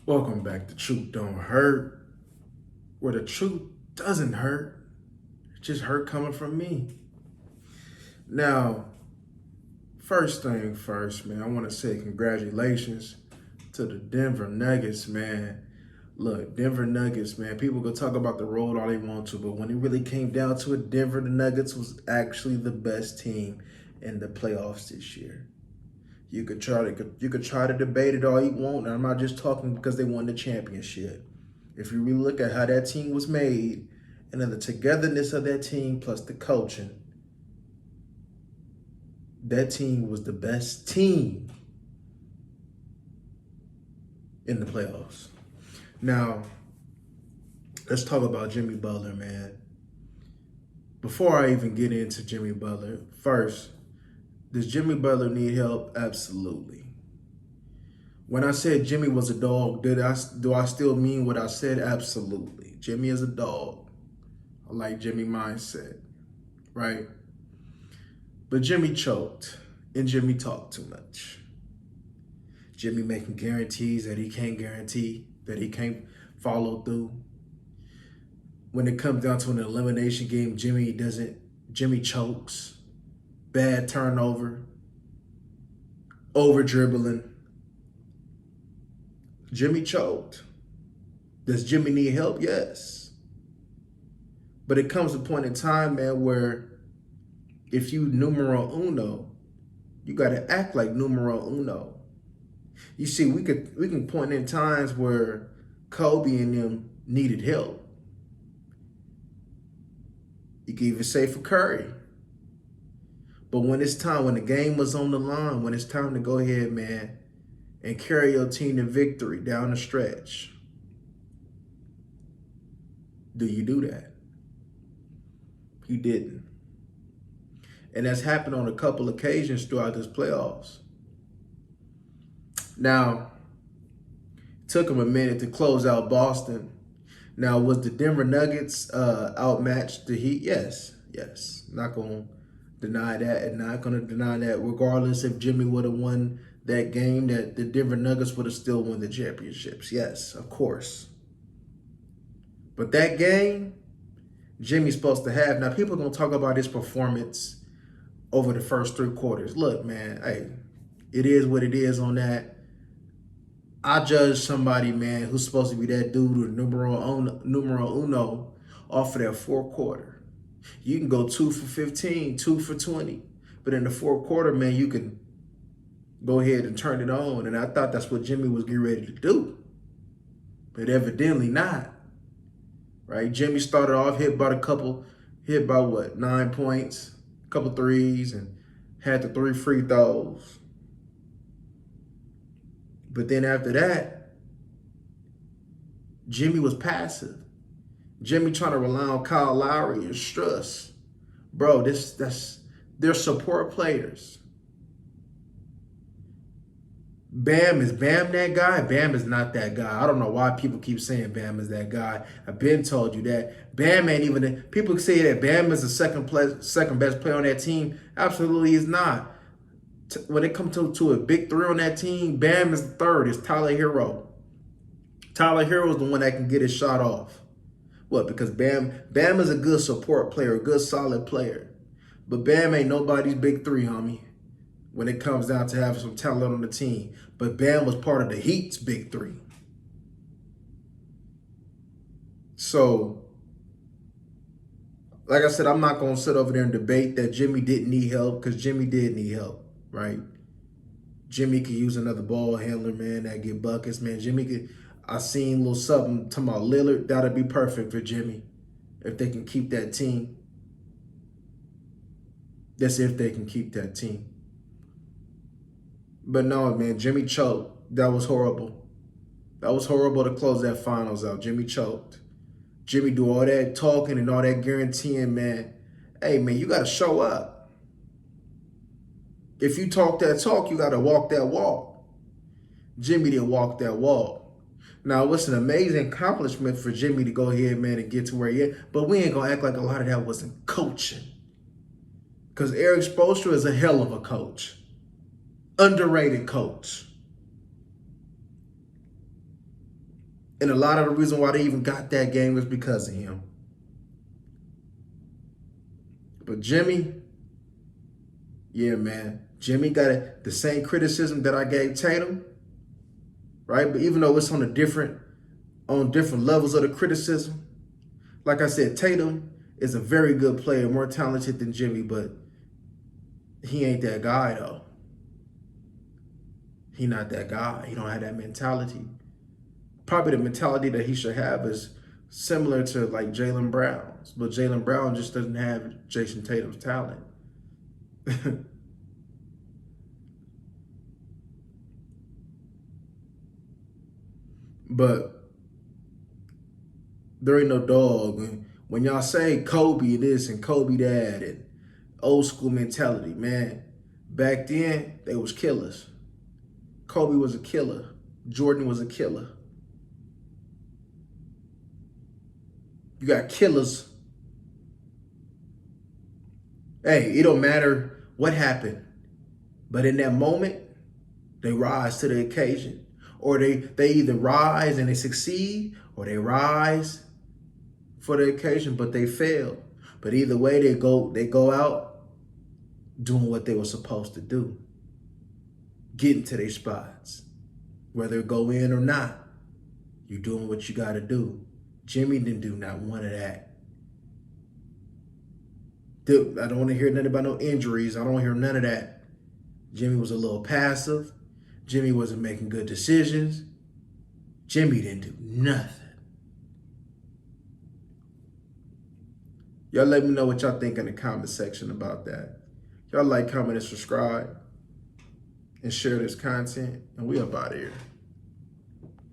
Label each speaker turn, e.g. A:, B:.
A: Welcome back to Truth Don't Hurt, where the truth doesn't hurt. It just hurt coming from me. Now, first thing first, man, I want to say congratulations to the Denver Nuggets, man. Look, Denver Nuggets, man, people can talk about the road all they want to, but when it really came down to it, Denver the Nuggets was actually the best team in the playoffs this year. You could try to debate it all you want, and I'm not just talking because they won the championship. If you really look at how that team was made, and then the togetherness of that team plus the coaching, that team was the best team in the playoffs. Now, let's talk about Jimmy Butler, man. Before I even get into Jimmy Butler, first, does Jimmy Butler need help? Absolutely. When I said Jimmy was a dog, do I still mean what I said? Absolutely. Jimmy is a dog. I like Jimmy mindset, right? But Jimmy choked and Jimmy talked too much. Jimmy making guarantees that he can't guarantee, that he can't follow through. When it comes down to an elimination game, Jimmy chokes, bad turnover, over dribbling. Jimmy choked. Does Jimmy need help? Yes. But it comes a point in time, man, where if you numero uno, you got to act like numero uno. You see, we can point in times where Kobe and them needed help. You can even say for Curry. But when it's time, when the game was on the line, when it's time to go ahead, man, and carry your team to victory down the stretch, do you do that? He didn't. And that's happened on a couple occasions throughout this playoffs. Now, it took him a minute to close out Boston. Now, was the Denver Nuggets outmatched the Heat? Yes. Not going to deny that, and not going to deny that regardless if Jimmy would have won that game, that the Denver Nuggets would have still won the championships. Yes, of course. But that game, Jimmy's supposed to have. Now, people are going to talk about his performance over the first three quarters. Look, man, hey, it is what it is on that. I judge somebody, man, who's supposed to be that dude with numero uno off of that fourth quarter. You can go 2 for 15, 2 for 20. But in the fourth quarter, man, you can go ahead and turn it on. And I thought that's what Jimmy was getting ready to do. But evidently not. Right? Jimmy started off hit by 9 points, a couple threes, and had the 3 free throws. But then after that, Jimmy was passive. Jimmy trying to rely on Kyle Lowry and Struss. Bro, they're support players. Bam, is Bam that guy? Bam is not that guy. I don't know why people keep saying Bam is that guy. I've been told you that. Bam ain't even, people say that Bam is the second best player on that team. Absolutely is not. When it comes to a big three on that team, Bam is the third. It's Tyler Hero. Tyler Hero is the one that can get his shot off. What? Because Bam is a good support player, a good solid player. But Bam ain't nobody's big three, homie, when it comes down to having some talent on the team. But Bam was part of the Heat's big three. So, like I said, I'm not going to sit over there and debate that Jimmy didn't need help, because Jimmy did need help, right? Jimmy could use another ball handler, man, that get buckets, man. I seen a little something talking about Lillard. That'll be perfect for Jimmy if they can keep that team. That's if they can keep that team. But no, man, Jimmy choked. That was horrible. That was horrible to close that finals out. Jimmy choked. Jimmy do all that talking and all that guaranteeing, man. Hey, man, you got to show up. If you talk that talk, you got to walk that walk. Jimmy didn't walk that walk. Now, it's an amazing accomplishment for Jimmy to go ahead, man, and get to where he is. But we ain't going to act like a lot of that wasn't coaching. Because Eric Spoelstra is a hell of a coach. Underrated coach. And a lot of the reason why they even got that game was because of him. But Jimmy, yeah, man. Jimmy got the same criticism that I gave Tatum, right? But even though it's on different levels of the criticism, like I said, Tatum is a very good player, more talented than Jimmy, but he ain't that guy though. He not that guy. He don't have that mentality. Probably the mentality that he should have is similar to like Jaylen Brown's, but Jaylen Brown just doesn't have Jason Tatum's talent. But there ain't no dog. When y'all say Kobe this and Kobe that and old school mentality, man, back then they was killers. Kobe was a killer. Jordan was a killer. You got killers. Hey, it don't matter what happened, but in that moment, they rise to the occasion. Or they either rise and they succeed, or they rise for the occasion, but they fail. But either way, they go out doing what they were supposed to do. Getting to their spots. Whether it go in or not, you're doing what you got to do. Jimmy didn't do not one of that. Dude, I don't want to hear nothing about no injuries. I don't hear none of that. Jimmy was a little passive. Jimmy wasn't making good decisions. Jimmy didn't do nothing. Y'all let me know what y'all think in the comment section about that. Y'all like, comment, and subscribe. And share this content. And we up out of here.